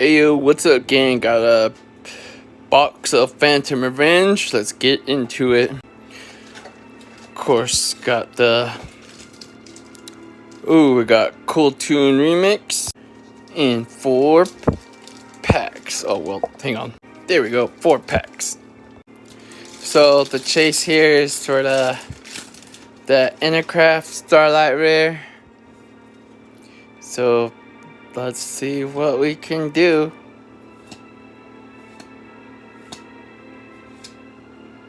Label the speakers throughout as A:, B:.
A: Ayo, what's up, gang? Got a box of Phantom Revenge. Let's get into it. Of course, got the... Ooh, we got Cool Tune Remix in 4 packs. Oh, well, hang on. There we go, 4 packs. So, the chase here is for the Intercraft Starlight Rare. So, let's see what we can do.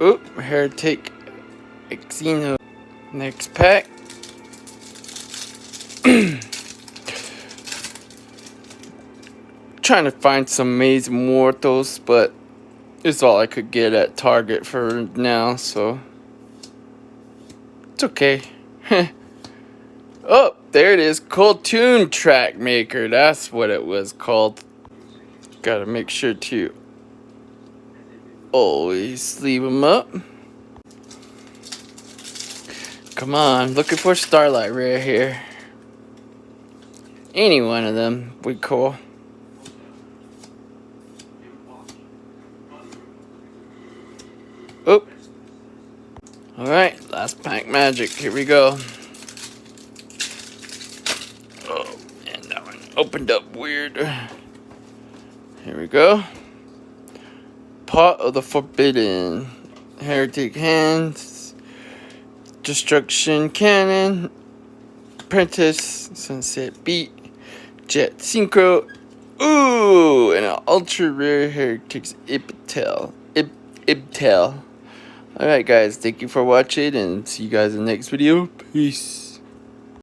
A: Oop, Heretic Xeno. Next pack. Trying to find some Maze Mortals, but it's all I could get at Target for now, so it's okay. Oh, there it is. Cool Tune Track Maker. That's what it was called. Gotta make sure to always sleeve them up. Come on, looking for Starlight Rare here. Any one of them would be cool. Oop. Alright, last pack magic. Here we go. Oh, and that one opened up weird. Here we go. Pot of the Forbidden. Heretic Hands. Destruction Cannon. Apprentice. Sunset Beat. Jet Synchro. Ooh, and an ultra rare Heretics Ibtel. Ibtel. Alright guys, thank you for watching and see you guys in the next video. Peace.